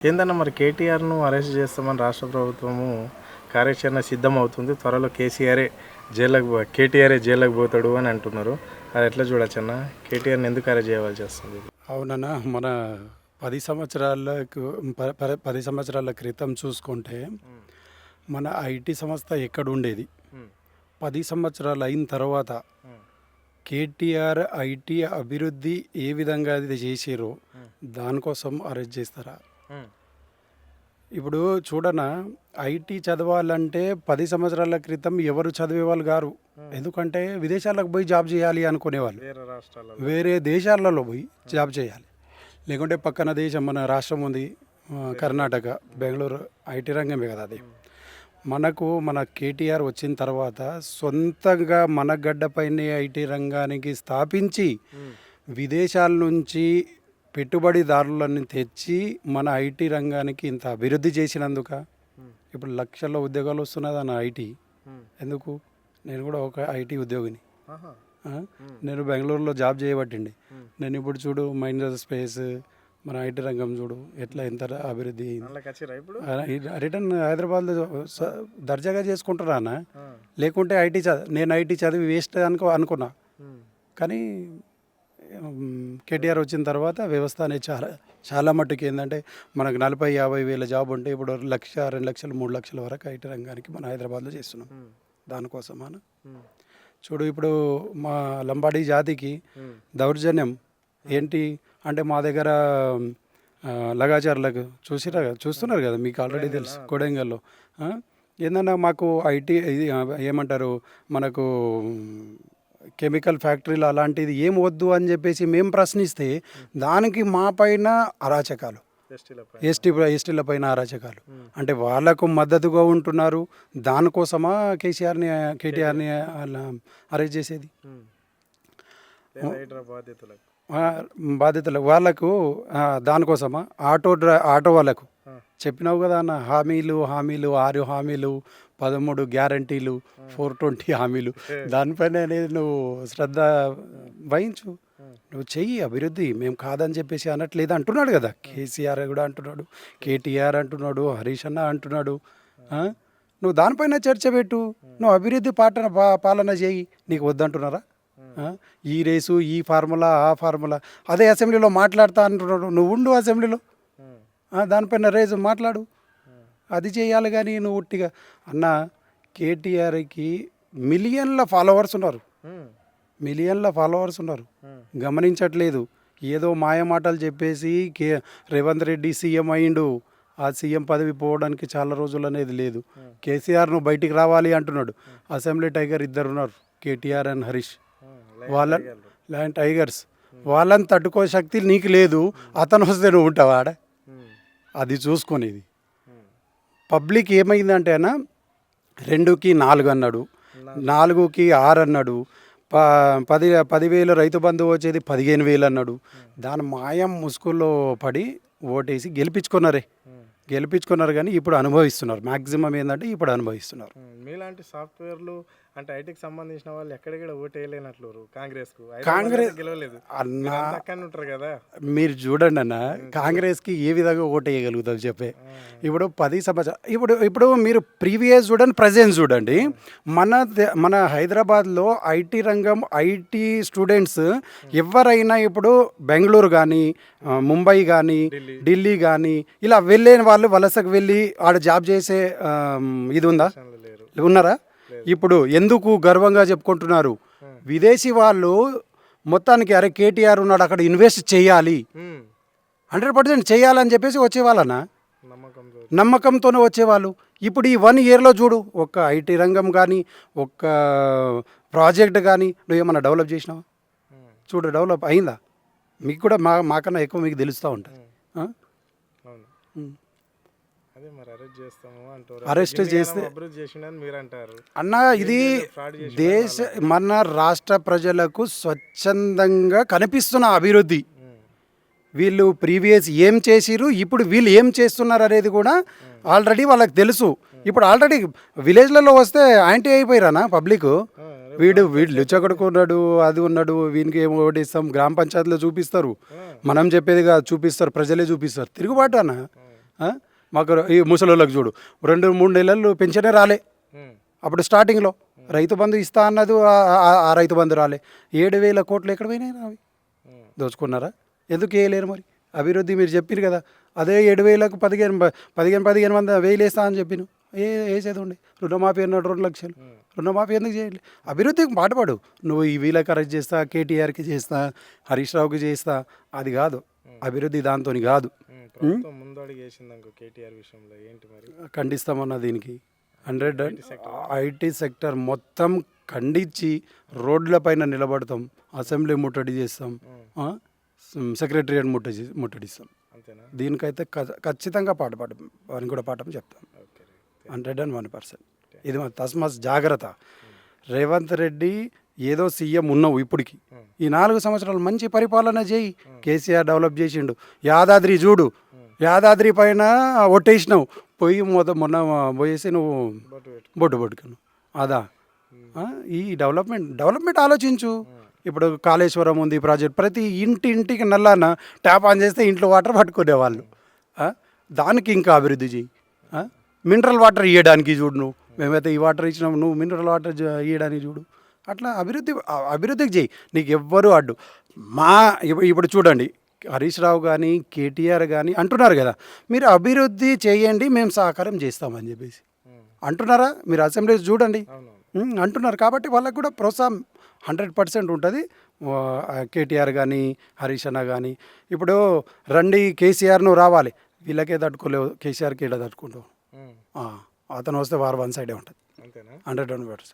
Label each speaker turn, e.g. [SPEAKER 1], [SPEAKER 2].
[SPEAKER 1] ఏందన్నా మరి కేటీఆర్ను అరెస్ట్ చేస్తామని రాష్ట్ర ప్రభుత్వము కార్యాచరణ సిద్ధమవుతుంది. త్వరలో కేటీఆర్ఏ జైలుకి పోతాడు అని అంటున్నారు. అది ఎట్లా చూడొచ్చన్నా? కేటీఆర్ని ఎందుకు అరెస్ట్ చేయవలసి వస్తుంది?
[SPEAKER 2] అవునన్నా, మన 10 సంవత్సరాల క్రితం చూసుకుంటే మన ఐటీ సంస్థ ఎక్కడ ఉండేది. 10 సంవత్సరాలు అయిన తర్వాత కేటీఆర్ ఐటీ అభివృద్ధి ఏ విధంగా అది చేసారో దానికోసం అరెస్ట్ చేస్తారా? ఇప్పుడు చూడనా, ఐటీ చదవాలంటే 10 సంవత్సరాల క్రితం ఎవరు చదివేవాళ్ళు గారు. ఎందుకంటే విదేశాలకు పోయి జాబ్ చేయాలి అనుకునేవాళ్ళు, వేరే దేశాలలో పోయి జాబ్ చేయాలి. లేకుంటే పక్కన దేశం, మన రాష్ట్రం ఉంది కర్ణాటక, బెంగళూరు, ఐటీ రంగమే కదా అది. మన కేటీఆర్ వచ్చిన తర్వాత సొంతంగా మన గడ్డపైనే ఐటీ రంగానికి స్థాపించి విదేశాల నుంచి పెట్టుబడిదారులను తెచ్చి మన ఐటీ రంగానికి ఇంత అభివృద్ధి చేసినందుక ఇప్పుడు లక్షల ఉద్యోగాలు వస్తున్నదన్న ఐటీ. ఎందుకు? నేను కూడా ఒక ఐటీ ఉద్యోగిని. నేను బెంగళూరులో జాబ్ చేయబట్టిండి. నేను ఇప్పుడు చూడు, మైండర్ స్పేస్, మన ఐటీ రంగం చూడు ఎట్లా ఎంత అభివృద్ధి రిటర్న్ హైదరాబాద్లో దర్జాగా చేసుకుంటున్నా అన్న. లేకుంటే నేను ఐటీ చదివి వేస్ట్ అనుకున్నా. కానీ కేటీఆర్ వచ్చిన తర్వాత వ్యవస్థ అనేది చాలా మట్టుకు ఏంటంటే, మనకు 40-50 వేల జాబ్ ఉంటే ఇప్పుడు 1 లక్ష, 2 లక్షలు, 3 లక్షల వరకు ఐటీ రంగానికి మన హైదరాబాద్లో చేస్తున్నాం. దానికోసమా చూడు, ఇప్పుడు మా లంబాడీ జాతికి దౌర్జన్యం ఏంటి అంటే, మా దగ్గర లగాచారులకు చూస్తున్నారు కదా, మీకు ఆల్రెడీ తెలుసు. కొడంగల్లో ఏందన్నా, మాకు ఐటీ ఇది ఏమంటారు, మనకు కెమికల్ ఫ్యాక్టరీలు అలాంటిది ఏం వద్దు అని చెప్పేసి మేము ప్రశ్నిస్తే దానికి మా పైన అరాచకాలు, ఎస్టీల పైన అరాచకాలు. అంటే వాళ్ళకు మద్దతుగా ఉంటున్నారు. దానికోసమా కేటీఆర్ని అరెస్ట్ చేసేది? బాధ్యతలకు వాళ్ళకు దానికోసమా? ఆటో వాళ్ళకు చెప్పినావు కదా అన్న, హామీలు 6 హామీలు, 13 గ్యారంటీలు, 420 హామీలు. దానిపైన అనేది నువ్వు శ్రద్ధ వహించు, నువ్వు చెయ్యి అభివృద్ధి. మేము కాదని చెప్పేసి అనట్లేదు అంటున్నాడు కదా. కేసీఆర్ కూడా అంటున్నాడు, కేటీఆర్ అంటున్నాడు, హరీష్ అన్న అంటున్నాడు. నువ్వు దానిపైన చర్చ పెట్టు, నువ్వు అభివృద్ధి పాలన చేయి. నీకు వద్దంటున్నారా? ఈ రేసు, ఈ ఫార్ములా, ఆ ఫార్ములా, అదే అసెంబ్లీలో మాట్లాడతా అంటున్నాడు. నువ్వు ఉండు అసెంబ్లీలో, దానిపైన రేసు మాట్లాడు. అది చేయాలి. కానీ నువ్వు ఉట్టిగా అన్న, కేటీఆర్కి మిలియన్ల ఫాలోవర్స్ ఉన్నారు, గమనించట్లేదు. ఏదో మాయమాటలు చెప్పేసి రేవంత్ రెడ్డి సీఎం అయిండు, ఆ సీఎం పదవి పోవడానికి చాలా రోజులు అనేది లేదు. కేసీఆర్ నువ్వు బయటికి రావాలి అంటున్నాడు. అసెంబ్లీ టైగర్ 2 ఉన్నారు, KTR and Harish. Land tigers, వాళ్ళని తట్టుకో శక్తి నీకు లేదు. అతను వస్తే నువ్వు ఉంటావా ఆడ? అది చూసుకునేది. పబ్లిక్ ఏమైందంటే అన్న, 2కి 4 అన్నాడు, 4కి 6 అన్నాడు, 10,000 రైతు బంధువు వచ్చేది 15,000 అన్నాడు. దాని మాయం ముసుగుల్లో పడి ఓటేసి గెలిపించుకున్నారు. కానీ ఇప్పుడు అనుభవిస్తున్నారు. మ్యాక్సిమం ఏంటంటే ఇప్పుడు అనుభవిస్తున్నారు.
[SPEAKER 1] మీలాంటి సాఫ్ట్వేర్లు అంటే ఐటీకి సంబంధించిన వాళ్ళు ఎక్కడెక్కడ ఓటు వేయలేనట్లు కాంగ్రెస్ గెలవలేదు ఉంటారు కదా.
[SPEAKER 2] మీరు చూడండి అన్న, కాంగ్రెస్కి ఏ విధంగా ఓటు వేయగలుగుతారు చెప్పే. ఇప్పుడు 10 సంవత్సరాలు ఇప్పుడు మీరు ప్రీవియస్ చూడండి, ప్రజెంట్ చూడండి. మన హైదరాబాద్లో ఐటీ రంగం, ఐటీ స్టూడెంట్స్ ఎవరైనా ఇప్పుడు బెంగళూరు కానీ, ముంబై కానీ, ఢిల్లీ కానీ ఇలా వెళ్ళిన వాళ్ళు వలసకు వెళ్ళి ఆడ జాబ్ చేసే ఇది ఉన్నారా? ఇప్పుడు ఎందుకు గర్వంగా చెప్పుకుంటున్నారు? విదేశీ వాళ్ళు మొత్తానికి అరే కేటీఆర్ ఉన్నాడు అక్కడ, ఇన్వెస్ట్ చేయాలి, 100% చేయాలని చెప్పేసి వచ్చేవాళ్ళనా, నమ్మకంతోనే వచ్చేవాళ్ళు. ఇప్పుడు ఈ 1 ఇయర్లో చూడు, ఒక్క ఐటీ రంగం కానీ, ఒక్క ప్రాజెక్ట్ కానీ నువ్వేమన్నా డెవలప్ చేసినావా? చూడు, డెవలప్ అయిందా? మీకు కూడా మాకన్నా ఎక్కువ మీకు తెలుస్తూ ఉంటుంది. అరెస్ట్ చేస్తే అన్న, ఇది మన రాష్ట్ర ప్రజలకు స్వచ్ఛందంగా కనిపిస్తున్న అభివృద్ధి. వీళ్ళు ప్రీవియస్ ఏం చేసిరు, ఇప్పుడు వీళ్ళు ఏం చేస్తున్నారు అనేది కూడా ఆల్రెడీ వాళ్ళకి తెలుసు. ఇప్పుడు ఆల్రెడీ విలేజ్లలో వస్తే యాంటీ అయిపోయారనా పబ్లిక్. వీడు లుచ్చగొడుకున్నాడు, అది ఉన్నాడు, వీనికి ఏమో ఓడిస్తాం, గ్రామ పంచాయతీలో చూపిస్తారు, మనం చెప్పేదిగా చూపిస్తారు, ప్రజలే చూపిస్తారు. తిరుగుబాటు అన్న. మాకు ఈ ముసలోళ్ళకి చూడు 2-3 నెలలు పెన్షనే రాలే. అప్పుడు స్టార్టింగ్లో రైతు బంధు ఇస్తా అన్నది ఆ రైతు బంధు రాలే. 7,000 కోట్లు ఎక్కడ పోయినాయి అవి? దోచుకున్నారా? ఎందుకు వేయలేరు మరి? అభివృద్ధి మీరు చెప్పారు కదా, అదే 7,000కు 15,000 వేస్తా అని చెప్పిను. వేసేది ఉండే. రుణమాఫీ అన్నాడు 2 లక్షలు. రుణమాఫీ ఎందుకు చేయలేదు? అభివృద్ధికి పాటుపడు. నువ్వు ఈ వీళ్ళకి అరెస్ట్ చేస్తా, కేటీఆర్కి చేస్తా, హరీష్ రావుకి చేస్తా, అది కాదు అభివృద్ధి, దాంతో కాదు.
[SPEAKER 1] ముందడుగు వేసిందనుకో కేటీఆర్ విషయంలో ఏంటి మరి?
[SPEAKER 2] ఖండిస్తామన్న దీనికి 100 ఐటీ సెక్టర్ మొత్తం ఖండించి రోడ్లపైన నిలబడతాం, అసెంబ్లీ ముట్టడి చేస్తాం, సెక్రటరియట్ ముట్టడిస్తాం.
[SPEAKER 1] అంతేనా?
[SPEAKER 2] దీనికైతే ఖచ్చితంగా అని కూడా పాఠం చెప్తాం. 101%. ఇది మన తస్మాత్ జాగ్రత్త. రేవంత్ రెడ్డి ఏదో సీఎం ఉన్నావు ఇప్పటికి, ఈ 4 సంవత్సరాలు మంచి పరిపాలన చేయి. కేసీఆర్ డెవలప్ చేసిండు. యాదాద్రి చూడు, యాదాద్రి పైన ఒట్టేసినావు, మొన్న పోయేసి నువ్వు బొట్టు పట్టుకున్నావు. అదా ఈ డెవలప్మెంట్ ఆలోచించు. ఇప్పుడు కాళేశ్వరం ఉంది ప్రాజెక్ట్, ప్రతి ఇంటికి నల్లాన ట్యాప్ ఆన్ చేస్తే ఇంట్లో వాటర్ పట్టుకునేవాళ్ళు. దానికి ఇంకా అభివృద్ధి చేయి. మినరల్ వాటర్ ఇవ్వడానికి చూడు, నువ్వు మేమైతే ఈ వాటర్ ఇచ్చినాము, నువ్వు మినరల్ వాటర్ ఇవ్వడానికి చూడు. అట్లా అభివృద్ధికి చేయి. నీకు ఎవ్వరూ అడ్డు. ఇప్పుడు చూడండి, హరీష్ రావు కానీ కేటీఆర్ కానీ అంటున్నారు కదా, మీరు అభివృద్ధి చేయండి మేము సహకారం చేస్తామని చెప్పేసి అంటున్నారా? మీరు అసెంబ్లీ చూడండి అంటున్నారు. కాబట్టి వాళ్ళకు కూడా ప్రోత్సాహం 100% ఉంటుంది. కేటీఆర్ కానీ హరీష్ అన్న కానీ ఇప్పుడు రండి కేసీఆర్ను రావాలి, వీళ్ళకే తట్టుకోలేవు, కేసీఆర్కి ఇలా తట్టుకుంటావు. అతను వస్తే వారు 1 సైడే ఉంటుంది. 101%.